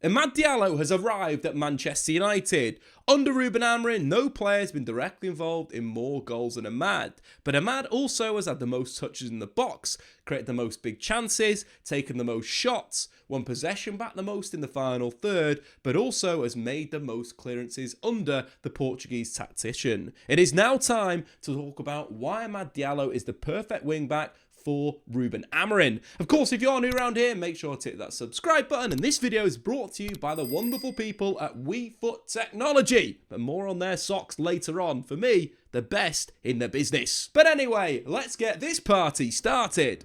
Amad Diallo has arrived at Manchester United. Under Ruben Amorim, no player has been directly involved in more goals than Amad. But Amad also has had the most touches in the box, created the most big chances, taken the most shots, won possession back the most in the final third, but also has made the most clearances under the Portuguese tactician. It is now time to talk about why Amad Diallo is the perfect wing-back for Ruben Amorim. Of course, if you're new around here, make sure to hit that subscribe button, and this video is brought to you by the wonderful people at WeFoot Technology, but more on their socks later on. For me, the best in the business. But anyway, let's get this party started.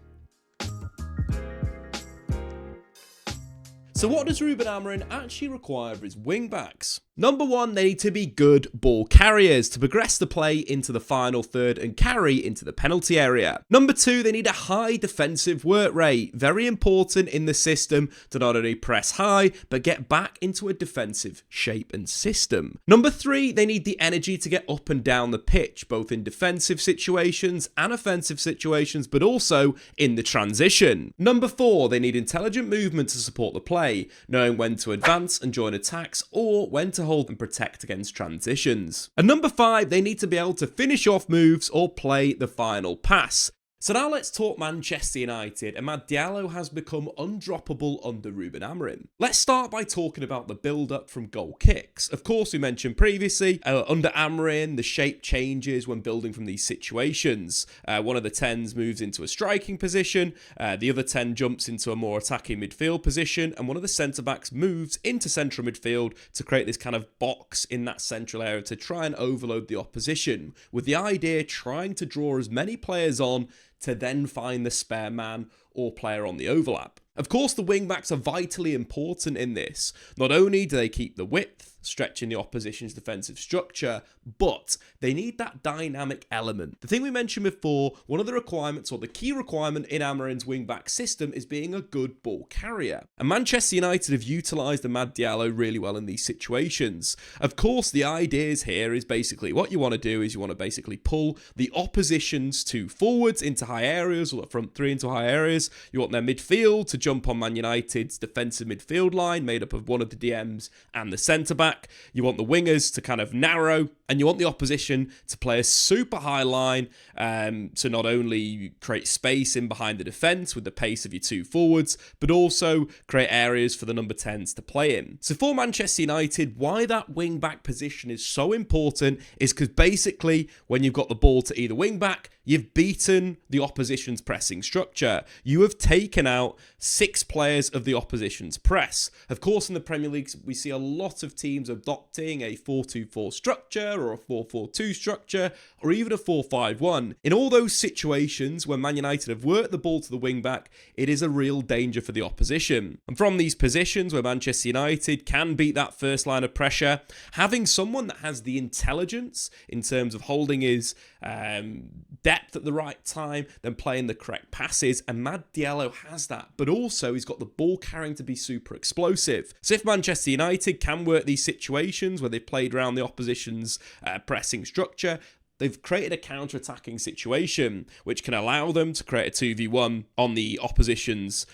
So what does Ruben Amorim actually require of his wing-backs? Number one, they need to be good ball carriers to progress the play into the final third and carry into the penalty area. Number two, they need a high defensive work rate. Very important in the system to not only press high, but get back into a defensive shape and system. Number three, they need the energy to get up and down the pitch, both in defensive situations and offensive situations, but also in the transition. Number four, they need intelligent movement to support the play, knowing when to advance and join attacks or when to hold and protect against transitions. And number five, they need to be able to finish off moves or play the final pass. So now let's talk Manchester United. Amad Diallo has become undroppable under Ruben Amorim. Let's start by talking about the build-up from goal kicks. Of course, we mentioned previously, under Amorim, the shape changes when building from these situations. One of the 10s moves into a striking position, the other 10 jumps into a more attacking midfield position, and one of the centre-backs moves into central midfield to create this kind of box in that central area to try and overload the opposition, with the idea trying to draw as many players on to then find the spare man or player on the overlap. Of course, the wing-backs are vitally important in this. Not only do they keep the width, stretching the opposition's defensive structure, but they need that dynamic element. The thing we mentioned before, one of the requirements or the key requirement in Amorim's wing-back system is being a good ball carrier. And Manchester United have utilised Amad Diallo really well in these situations. Of course, the ideas here is basically what you want to do is you want to basically pull the opposition's two forwards into high areas, or the front three into high areas. You want their midfield to jump on Man United's defensive midfield line made up of one of the DMs and the centre-back. You want the wingers to kind of narrow, and you want the opposition to play a super high line to not only create space in behind the defence with the pace of your two forwards, but also create areas for the number 10s to play in. So for Manchester United, why that wing-back position is so important is because basically when you've got the ball to either wing-back, you've beaten the opposition's pressing structure. You have taken out 6 players of the opposition's press. Of course, in the Premier League, we see a lot of teams adopting a 4-2-4 structure or a 4-4-2 structure or even a 4-5-1. In all those situations where Man United have worked the ball to the wing-back, it is a real danger for the opposition. And from these positions where Manchester United can beat that first line of pressure, having someone that has the intelligence in terms of holding his depth at the right time, then playing the correct passes, and Amad Diallo has that, but also he's got the ball carrying to be super explosive. So if Manchester United can work these situations where they've played around the opposition's pressing structure, they've created a counter-attacking situation which can allow them to create a 2v1 on the opposition's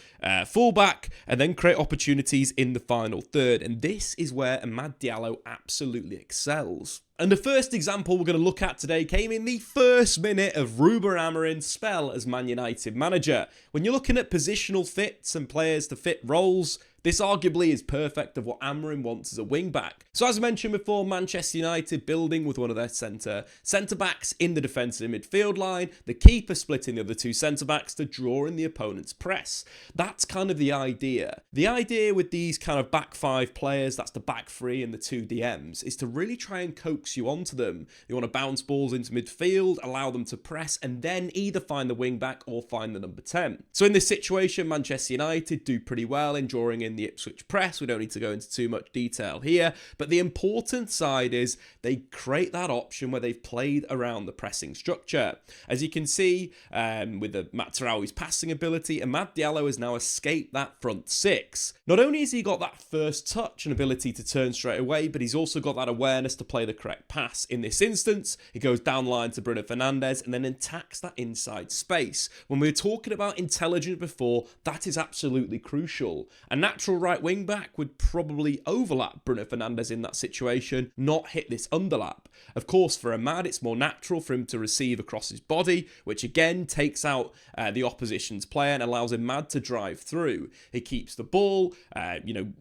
fullback and then create opportunities in the final third. And this is where Amad Diallo absolutely excels. And the first example we're going to look at today came in the first minute of Ruben Amorim's spell as Man United manager. When you're looking at positional fits and players to fit roles, this arguably is perfect of what Amorim wants as a wing-back. So as I mentioned before, Manchester United building with one of their centre-backs in the defensive midfield line, the keeper splitting the other two centre-backs to draw in the opponent's press. That's kind of the idea. The idea with these kind of back 5 players, that's the back 3 and the 2 DMs, is to really try and coax you onto them. You want to bounce balls into midfield, allow them to press, and then either find the wing-back or find the number 10. So in this situation, Manchester United do pretty well in drawing in the Ipswich press. We don't need to go into too much detail here, but the important side is they create that option where they've played around the pressing structure. As you can see with the Matt Tarrawi's passing ability, Amad Diallo has now escaped that front 6. Not only has he got that first touch and ability to turn straight away, but he's also got that awareness to play the correct pass. In this instance, he goes down line to Bruno Fernandes and then attacks that inside space. When we were talking about intelligence before, that is absolutely crucial. And naturally, natural right wing back would probably overlap Bruno Fernandes in that situation, not hit this underlap. Of course, for Amad, it's more natural for him to receive across his body, which again takes out the opposition's player and allows Amad to drive through. He keeps the ball,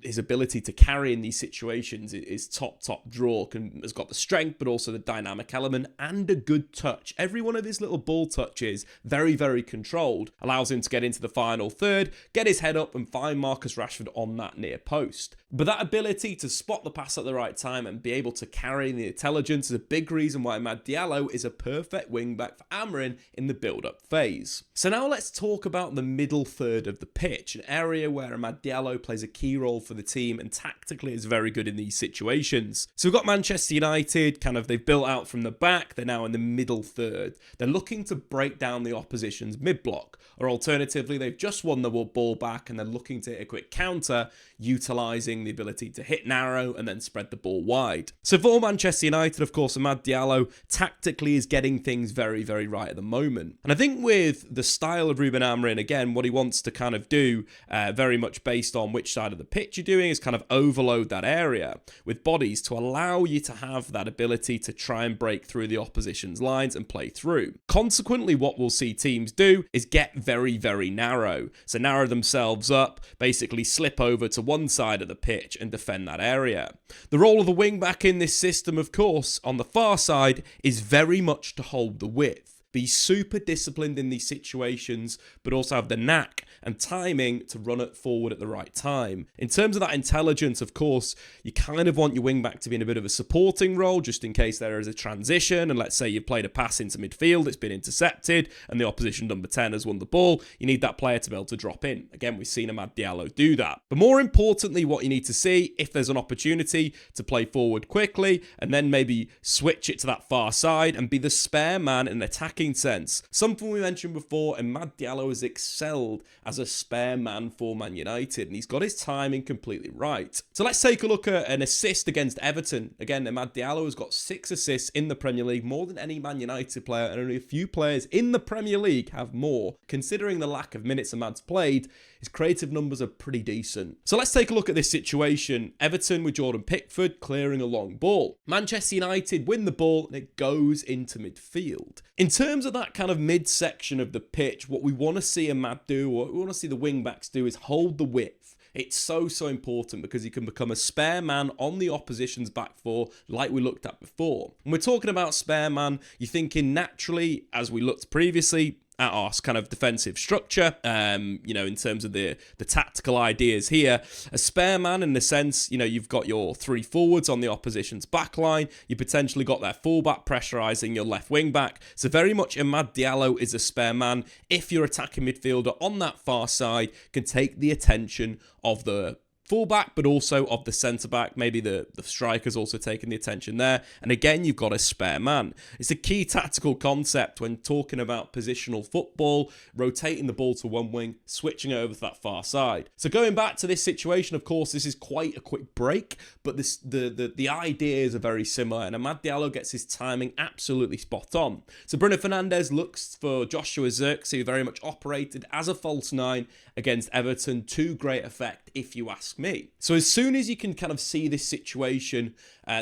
his ability to carry in these situations is top draw, has got the strength, but also the dynamic element and a good touch. Every one of his little ball touches, very, very controlled, allows him to get into the final third, get his head up and find Marcus Rashford on that near post. But that ability to spot the pass at the right time and be able to carry the intelligence is a big reason why Amad Diallo is a perfect wing-back for Amorim in the build-up phase. So now let's talk about the middle third of the pitch, an area where Amad Diallo plays a key role for the team and tactically is very good in these situations. So we've got Manchester United, they've built out from the back, they're now in the middle third. They're looking to break down the opposition's mid-block, or alternatively, they've just won the ball back and they're looking to hit a quick counter, utilising the ability to hit narrow and then spread the ball wide. So for Manchester United, of course, Amad Diallo tactically is getting things very, very right at the moment. And I think with the style of Ruben Amorim, again, what he wants to do, very much based on which side of the pitch you're doing, is overload that area with bodies to allow you to have that ability to try and break through the opposition's lines and play through. Consequently, what we'll see teams do is get very, very narrow. So narrow themselves up, basically slip over to one side of the pitch and defend that area. The role of the wing-back in this system, of course, on the far side, is very much to hold the width. Be super disciplined in these situations, but also have the knack and timing to run it forward at the right time. In terms of that intelligence, of course, you want your wing-back to be in a bit of a supporting role, just in case there is a transition, and let's say you've played a pass into midfield, it's been intercepted, and the opposition number 10 has won the ball. You need that player to be able to drop in. Again, we've seen Amad Diallo do that. But more importantly, what you need to see, if there's an opportunity to play forward quickly, and then maybe switch it to that far side, and be the spare man in an attacking sense. Something we mentioned before, Amad Diallo has excelled as a spare man for Man United, and he's got his timing completely right. So let's take a look at an assist against Everton. Again, Amad Diallo has got 6 assists in the Premier League, more than any Man United player, and only a few players in the Premier League have more. Considering the lack of minutes Amad's played, his creative numbers are pretty decent. So let's take a look at this situation. Everton with Jordan Pickford clearing a long ball. Manchester United win the ball and it goes into midfield. In terms of that mid-section of the pitch, what we want to see Amad do, or what we want to see the wing-backs do, is hold the width. It's so important because he can become a spare man on the opposition's back four like we looked at before. When we're talking about spare man, you're thinking naturally, as we looked previously, at our defensive structure, in terms of the tactical ideas here. A spare man in the sense, you've got your 3 forwards on the opposition's back line. You potentially got their fullback pressurising your left wing back. So very much Amad Diallo is a spare man if your attacking midfielder on that far side can take the attention of the fullback, but also of the centre-back. Maybe the striker's also taking the attention there. And again, you've got a spare man. It's a key tactical concept when talking about positional football, rotating the ball to one wing, switching over to that far side. So going back to this situation, of course, this is quite a quick break, but the ideas are very similar, and Amad Diallo gets his timing absolutely spot on. So Bruno Fernandes looks for Joshua Zirkzee, who very much operated as a false 9 against Everton, to great effect, if you ask me. So as soon as you can see this situation,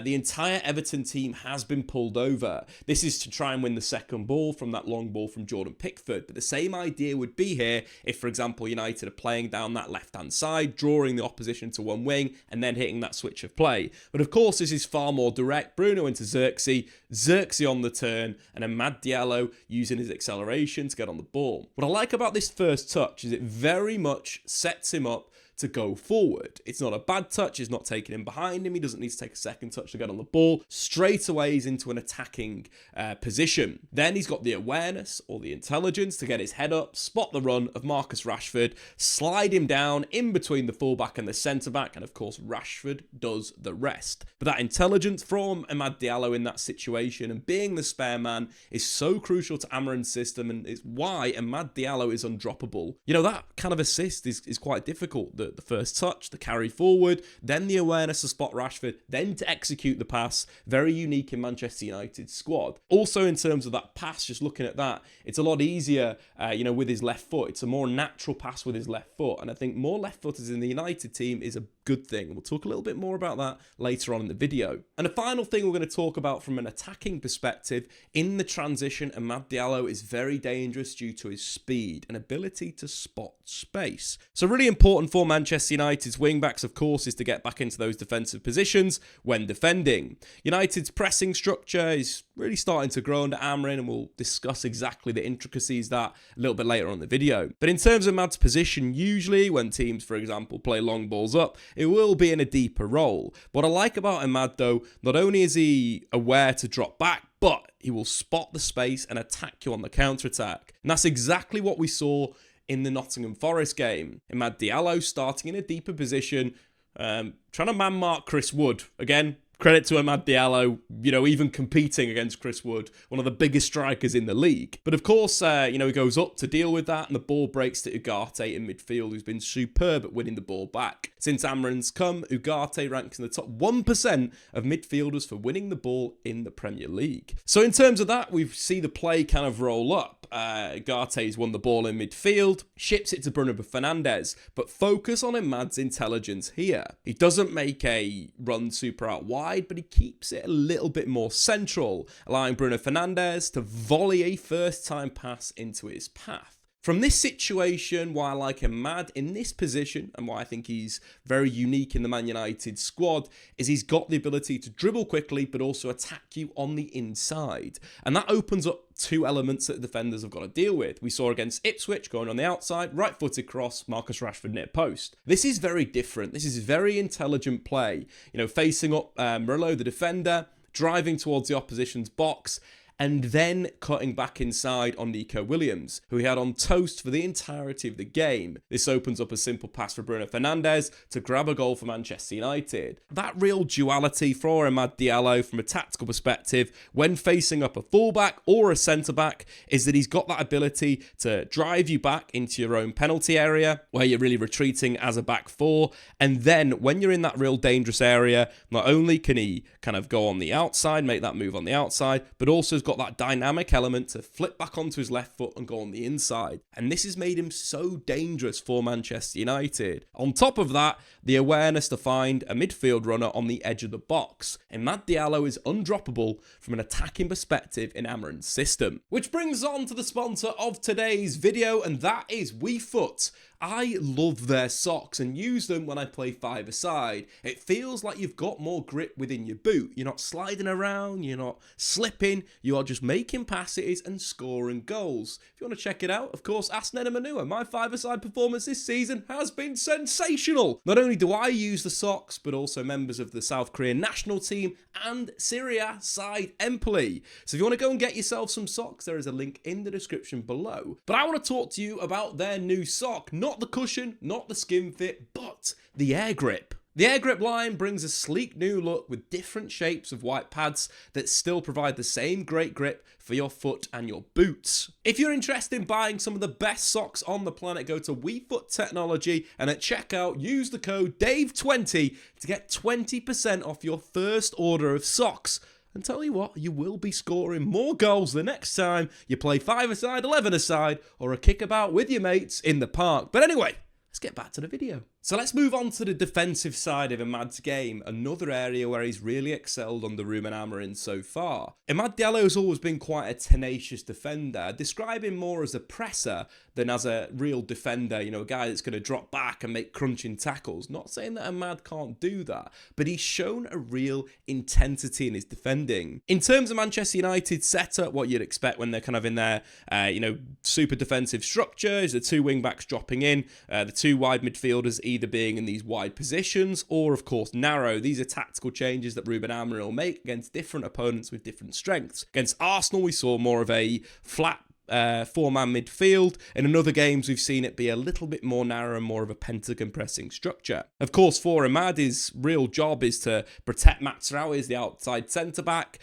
the entire Everton team has been pulled over. This is to try and win the second ball from that long ball from Jordan Pickford. But the same idea would be here if, for example, United are playing down that left-hand side, drawing the opposition to one wing, and then hitting that switch of play. But of course, this is far more direct. Bruno into Zirkzee, Zirkzee on the turn, and Amad Diallo using his acceleration to get on the ball. What I like about this first touch is it very much sets him up to go forward. It's not a bad touch, it's not taking him behind him, he doesn't need to take a second touch to get on the ball. Straight away he's into an attacking position. Then he's got the awareness or the intelligence to get his head up, spot the run of Marcus Rashford, slide him down in between the fullback and the centre-back, and of course Rashford does the rest. But that intelligence from Amad Diallo in that situation and being the spare man is so crucial to Amorim's system, and it's why Amad Diallo is undroppable. That kind of assist is quite difficult. the first touch, the carry forward, then the awareness to spot Rashford, then to execute the pass. Very unique in Manchester United's squad. Also in terms of that pass, just looking at that, it's a lot easier, with his left foot. It's a more natural pass with his left foot. And I think more left footers in the United team is a good thing. We'll talk a little bit more about that later on in the video. And the final thing we're going to talk about from an attacking perspective, in the transition, Amad Diallo is very dangerous due to his speed and ability to spot space. So really important for Manchester United's wing-backs, of course, is to get back into those defensive positions when defending. United's pressing structure is really starting to grow under Amorim, and we'll discuss exactly the intricacies of that a little bit later on in the video. But in terms of Amad's position, usually when teams, for example, play long balls up, it will be in a deeper role. What I like about Amad, though, not only is he aware to drop back, but he will spot the space and attack you on the counter-attack. And that's exactly what we saw in the Nottingham Forest game. Amad Diallo starting in a deeper position, trying to man-mark Chris Wood. Again, credit to Amad Diallo, even competing against Chris Wood, one of the biggest strikers in the league. But of course, he goes up to deal with that, and the ball breaks to Ugarte in midfield, who's been superb at winning the ball back. Since Amorim's come, Ugarte ranks in the top 1% of midfielders for winning the ball in the Premier League. So in terms of that, we see the play kind of roll up. Ugarte's won the ball in midfield, ships it to Bruno Fernandes, but focus on Amad's intelligence here. He doesn't make a run super out wide, but he keeps it a little bit more central, allowing Bruno Fernandes to volley a first-time pass into his path. From this situation, why I like Amad in this position, and why I think he's very unique in the Man United squad, is he's got the ability to dribble quickly, but also attack you on the inside. And that opens up two elements that the defenders have got to deal with. We saw against Ipswich, going on the outside, right-footed cross, Marcus Rashford near post. This is very different. This is very intelligent play. Facing up Murillo, the defender, driving towards the opposition's box, and then cutting back inside on Nico Williams, who he had on toast for the entirety of the game. This opens up a simple pass for Bruno Fernandes to grab a goal for Manchester United. That real duality for Amad Diallo from a tactical perspective when facing up a fullback or a centre-back is that he's got that ability to drive you back into your own penalty area where you're really retreating as a back four, and then when you're in that real dangerous area, not only can he kind of go on the outside, make that move on the outside, but also got that dynamic element to flip back onto his left foot and go on the inside. And this has made him so dangerous for Manchester United. On top of that, the awareness to find a midfield runner on the edge of the box. And Amad Diallo is undroppable from an attacking perspective in Amorim's system. Which brings us on to the sponsor of today's video, and that is WeFoot. I love their socks and use them when I play five-a-side. It feels like you've got more grip within your boot. You're not sliding around, you're not slipping, you are just making passes and scoring goals. If you want to check it out, of course, ask Nena Manua. My five-a-side performance this season has been sensational. Not only do I use the socks, but also members of the South Korean national team and Serie A side Empoli. So if you want to go and get yourself some socks, there is a link in the description below. But I want to talk to you about their new sock. Not the cushion, not the skin fit, but the air grip. The air grip line brings a sleek new look with different shapes of white pads that still provide the same great grip for your foot and your boots. If you're interested in buying some of the best socks on the planet, go to WeFoot Technology and at checkout use the code DAVE20 to get 20% off your first order of socks. And tell you what, you will be scoring more goals the next time you play five-a-side, 11-a-side, or a kickabout with your mates in the park. But anyway, let's get back to the video. So let's move on to the defensive side of Amad's game, another area where he's really excelled under Ruben Amorim so far. Amad Diallo has always been quite a tenacious defender, describe him more as a presser than as a real defender, a guy that's going to drop back and make crunching tackles. Not saying that Amad can't do that, but he's shown a real intensity in his defending. In terms of Manchester United's setup, what you'd expect when they're kind of in their, super defensive structure is the two wing-backs dropping in, the two wide midfielders either being in these wide positions or, of course, narrow. These are tactical changes that Ruben Amorim will make against different opponents with different strengths. Against Arsenal, we saw more of a flat four-man midfield, and in other games we've seen it be a little bit more narrow and more of a pentagon pressing structure. Of course, for Imad, his real job is to protect Mazraoui as the outside centre-back,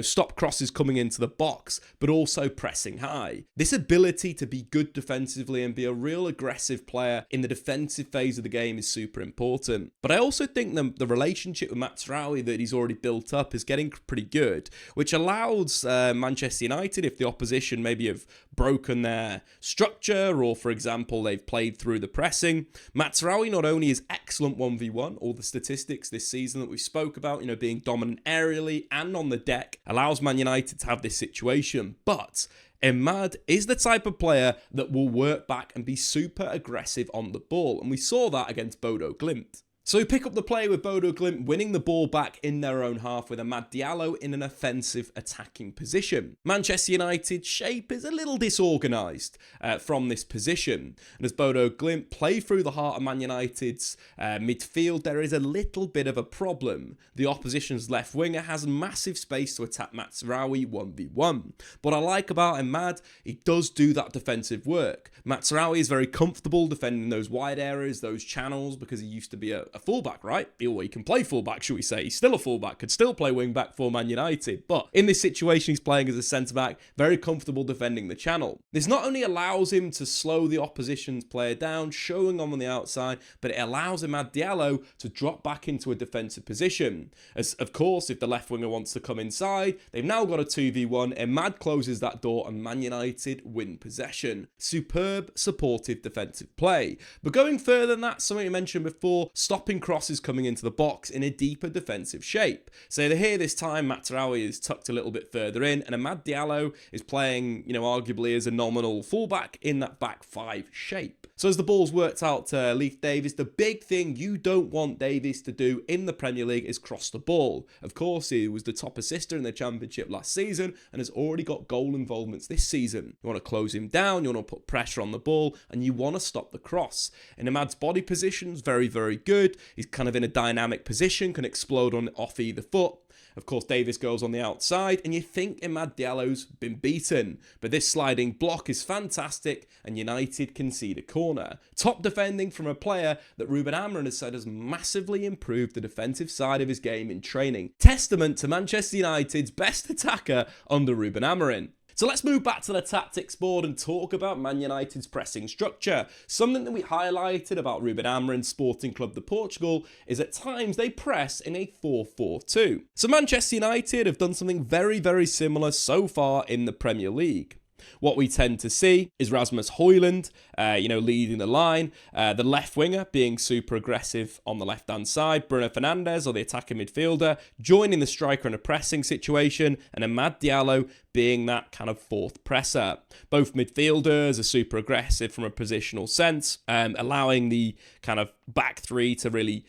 stop crosses coming into the box, but also pressing high. This ability to be good defensively and be a real aggressive player in the defensive phase of the game is super important. But I also think the relationship with Mazraoui that he's already built up is getting pretty good, which allows Manchester United, if the opposition maybe have broken their structure or, for example, they've played through the pressing, Mazraoui not only is excellent 1v1, all the statistics this season that we spoke about, being dominant aerially and on the deck, allows Man United to have this situation, but Imad is the type of player that will work back and be super aggressive on the ball, and we saw that against Bodo Glimt. So we pick up the play with Bodo Glimt winning the ball back in their own half with Amad Diallo in an offensive attacking position. Manchester United's shape is a little disorganised from this position. And as Bodo Glimt play through the heart of Man United's midfield, there is a little bit of a problem. The opposition's left winger has massive space to attack Mazraoui 1v1. What I like about Imad, he does do that defensive work. Mazraoui is very comfortable defending those wide areas, those channels, because he used to be a fullback, right? He can play fullback, should we say. He's still a fullback, could still play wing-back for Man United. But in this situation, he's playing as a centre-back, very comfortable defending the channel. This not only allows him to slow the opposition's player down, showing on the outside, but it allows Amad Diallo to drop back into a defensive position. As, of course, if the left winger wants to come inside, they've now got a 2v1. Imad closes that door and Man United win possession. Superb, supportive defensive play. But going further than that, something I mentioned before, stopping crosses coming into the box in a deeper defensive shape. So here this time, Mazraoui is tucked a little bit further in, and Amad Diallo is playing, arguably as a nominal fullback in that back five shape. So as the ball's worked out to Leif Davis, the big thing you don't want Davis to do in the Premier League is cross the ball. Of course, he was the top assister in the Championship last season and has already got goal involvements this season. You want to close him down, you want to put pressure on the ball, and you want to stop the cross. And Amad's body position's very, very good. He's kind of in a dynamic position, can explode off either foot. Of course, Davis goes on the outside, and you think Amad Diallo's been beaten. But this sliding block is fantastic, and United concede a corner. Top defending from a player that Ruben Amorim has said has massively improved the defensive side of his game in training. Testament to Manchester United's best attacker under Ruben Amorim. So let's move back to the tactics board and talk about Man United's pressing structure. Something that we highlighted about Ruben Amorim's Sporting Club de Portugal is at times they press in a 4-4-2. So Manchester United have done something very, very similar so far in the Premier League. What we tend to see is Rasmus Højlund, leading the line, the left winger being super aggressive on the left-hand side, Bruno Fernandes, or the attacking midfielder, joining the striker in a pressing situation, and Amad Diallo being that kind of fourth presser. Both midfielders are super aggressive from a positional sense, allowing the kind of back three to really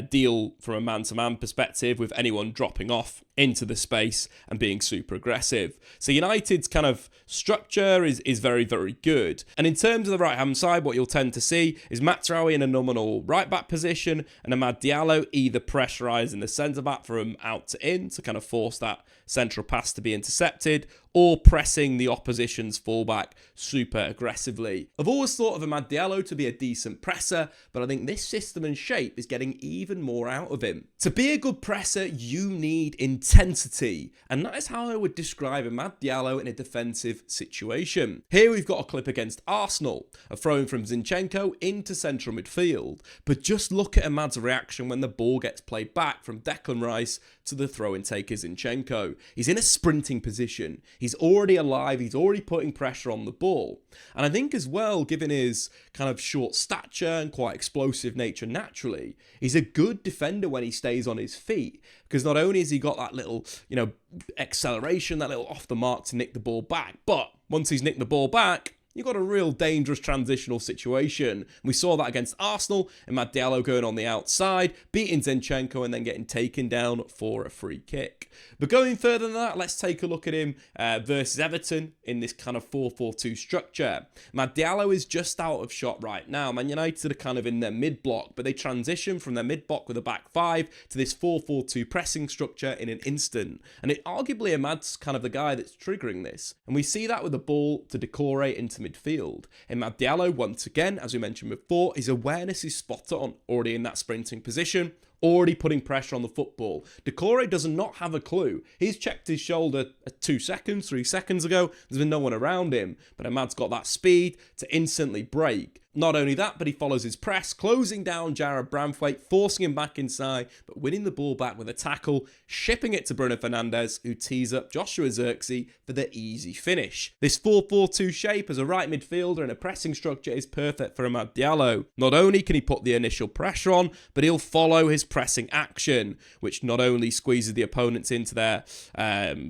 deal from a man-to-man perspective with anyone dropping off into the space and being super aggressive. So United's kind of structure is very, very good. And in terms of the right-hand side, what you'll tend to see is Mazraoui in a nominal right-back position and Amad Diallo either pressurising the centre-back from out to in to kind of force that central pass to be intercepted, or pressing the opposition's fullback super aggressively. I've always thought of Amad Diallo to be a decent presser, but I think this system and shape is getting even more out of him. To be a good presser, you need intensity, and that is how I would describe Amad Diallo in a defensive situation. Here we've got a clip against Arsenal, a throw-in from Zinchenko into central midfield, but just look at Amad's reaction when the ball gets played back from Declan Rice to the throw-in taker Zinchenko. He's in a sprinting position. He's already alive. He's already putting pressure on the ball. And I think as well, given his kind of short stature and quite explosive nature naturally, he's a good defender when he stays on his feet. Because not only has he got that little, acceleration, that little off the mark to nick the ball back, but once he's nicked the ball back, you've got a real dangerous transitional situation. We saw that against Arsenal, and Diallo going on the outside, beating Zinchenko and then getting taken down for a free kick. But going further than that, let's take a look at him versus Everton in this kind of 4-4-2 structure. Diallo is just out of shot right now. Man United are kind of in their mid-block, but they transition from their mid-block with a back five to this 4-4-2 pressing structure in an instant. And it arguably Ahmad's kind of the guy that's triggering this. And we see that with the ball to Decore into midfield. And Diallo, once again, as we mentioned before, his awareness is spot on, already in that sprinting position, already putting pressure on the football. Decore does not have a clue. He's checked his shoulder 2 seconds, 3 seconds ago. There's been no one around him. But Ahmad's got that speed to instantly break. Not only that, but he follows his press, closing down Jared Branthwaite, forcing him back inside, but winning the ball back with a tackle, shipping it to Bruno Fernandes, who tees up Joshua Zirkzee for the easy finish. This 4-4-2 shape as a right midfielder and a pressing structure is perfect for Amad Diallo. Not only can he put the initial pressure on, but he'll follow his pressing action, which not only squeezes the opponents into their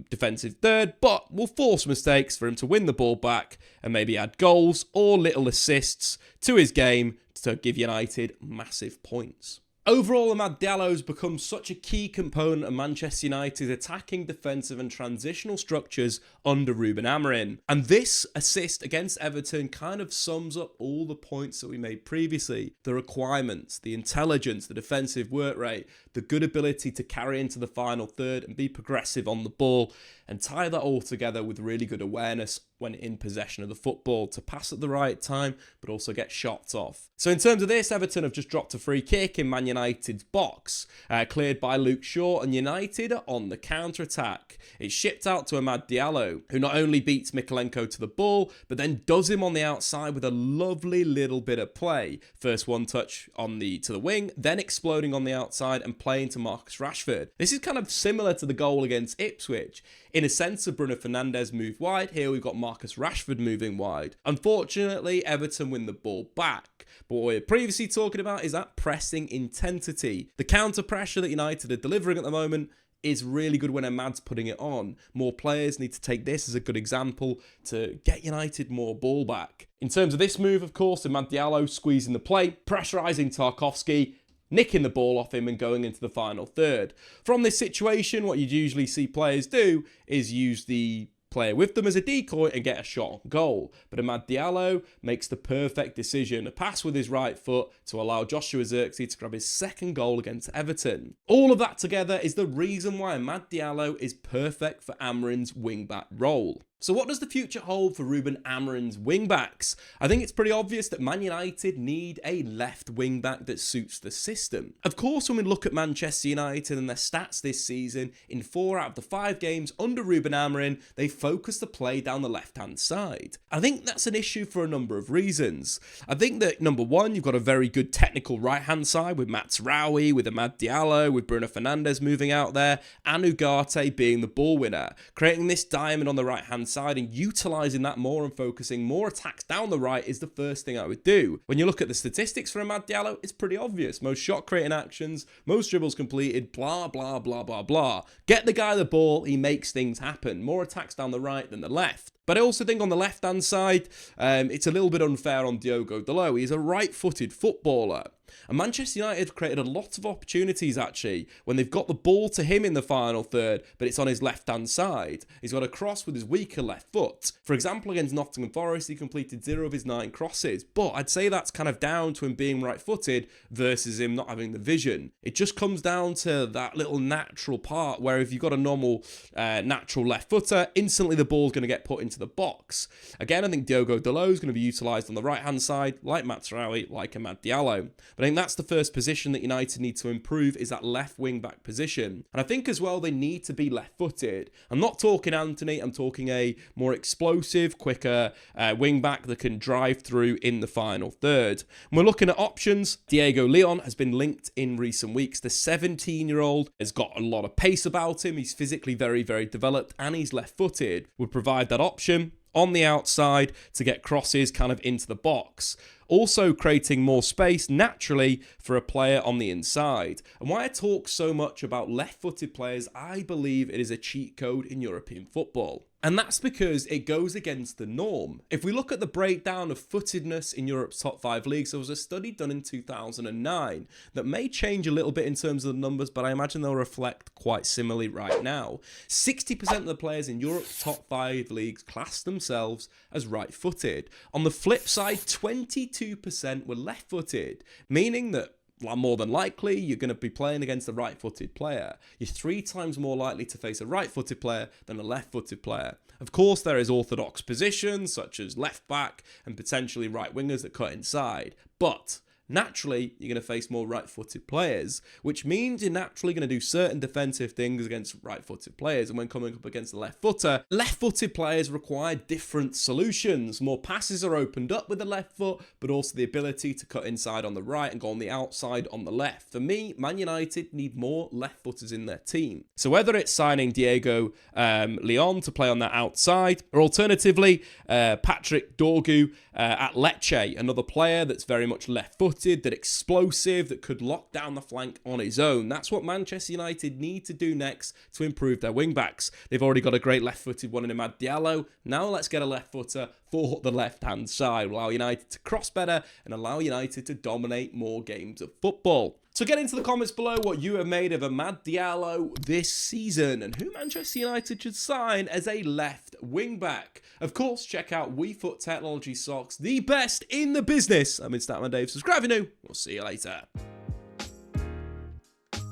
defensive third, but will force mistakes for him to win the ball back and maybe add goals or little assists to his game to give United massive points. Overall, Amad Diallo has become such a key component of Manchester United's attacking, defensive and transitional structures under Ruben Amorim. And this assist against Everton kind of sums up all the points that we made previously. The requirements, the intelligence, the defensive work rate, the good ability to carry into the final third and be progressive on the ball, and tie that all together with really good awareness when in possession of the football to pass at the right time, but also get shots off. So in terms of this, Everton have just dropped a free kick in Man United's box, cleared by Luke Shaw, and United are on the counter-attack. It's shipped out to Amad Diallo, who not only beats Mykolenko to the ball, but then does him on the outside with a lovely little bit of play. First one touch on to the wing, then exploding on the outside and playing to Marcus Rashford. This is kind of similar to the goal against Ipswich. In a sense of Bruno Fernandes moved wide, here we've got Marcus Rashford moving wide. Unfortunately, Everton win the ball back. But what we're previously talking about is that pressing intensity. The counter pressure that United are delivering at the moment is really good when Amad's putting it on. More players need to take this as a good example to get United more ball back. In terms of this move, of course, Amad Diallo squeezing the play, pressurising Tarkowski, nicking the ball off him and going into the final third. From this situation, what you'd usually see players do is use the player with them as a decoy and get a shot on goal. But Amad Diallo makes the perfect decision, a pass with his right foot to allow Joshua Zirkzee to grab his second goal against Everton. All of that together is the reason why Amad Diallo is perfect for Amorim's wing-back role. So what does the future hold for Ruben Amorim's wing-backs? I think it's pretty obvious that Man United need a left wing-back that suits the system. Of course, when we look at Manchester United and their stats this season, in 4 out of the 5 games under Ruben Amorim, they focus the play down the left-hand side. I think that's an issue for a number of reasons. I think that, number one, you've got a very good technical right-hand side with Mazraoui, with Amad Diallo, with Bruno Fernandes moving out there, and Ugarte being the ball winner, creating this diamond on the right-hand side and utilising that more and focusing more attacks down the right is the first thing I would do. When you look at the statistics for Amad Diallo, it's pretty obvious. Most shot creating actions, most dribbles completed, blah, blah, blah, blah, blah. Get the guy the ball, he makes things happen. More attacks down the right than the left. But I also think on the left-hand side, it's a little bit unfair on Diogo Dalot. He's a right-footed footballer. And Manchester United created a lot of opportunities, actually, when they've got the ball to him in the final third, but it's on his left-hand side. He's got a cross with his weaker left foot. For example, against Nottingham Forest, he completed 0 of his 9 crosses. But I'd say that's kind of down to him being right-footed versus him not having the vision. It just comes down to that little natural part where if you've got a normal, natural left footer, instantly the ball's going to get put into the box. Again, I think Diogo Dalot is going to be utilised on the right-hand side, like Mazraoui, like Amad Diallo. But I think that's the first position that United need to improve is that left wing-back position. And I think as well they need to be left-footed. I'm not talking Anthony, I'm talking a more explosive, quicker wing-back that can drive through in the final third. And we're looking at options. Diego Leon has been linked in recent weeks. The 17-year-old has got a lot of pace about him. He's physically very, very developed and he's left-footed. Would provide that option on the outside to get crosses kind of into the box. also creating more space naturally for a player on the inside. And why I talk so much about left-footed players, I believe it is a cheat code in European football. And that's because it goes against the norm. If we look at the breakdown of footedness in Europe's top 5 leagues, there was a study done in 2009 that may change a little bit in terms of the numbers, but I imagine they'll reflect quite similarly right now. 60% of the players in Europe's top 5 leagues class themselves as right-footed. On the flip side, 22% were left-footed, meaning that more than likely, you're going to be playing against a right-footed player. You're 3 times more likely to face a right-footed player than a left-footed player. Of course, there is orthodox positions, such as left-back and potentially right-wingers that cut inside. But naturally, you're going to face more right-footed players, which means you're naturally going to do certain defensive things against right-footed players. And when coming up against the left-footer, left-footed players require different solutions. More passes are opened up with the left foot, but also the ability to cut inside on the right and go on the outside on the left. For me, Man United need more left-footers in their team. So whether it's signing Diego Leon to play on that outside, or alternatively, Patrick Dorgu at Lecce, another player that's very much left-footed, that explosive, that could lock down the flank on his own. That's what Manchester United need to do next to improve their wing-backs. They've already got a great left-footed one in Diallo. Now let's get a left-footer for the left-hand side. Allow United to cross better and allow United to dominate more games of football. So get into the comments below what you have made of Amad Diallo this season and who Manchester United should sign as a left wing-back. Of course, check out WeFoot Technology Socks, the best in the business. I'm Statman Dave. Subscribe if you're new. We'll see you later.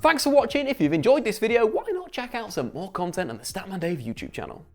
Thanks for watching. If you've enjoyed this video, why not check out some more content on the Statman Dave YouTube channel.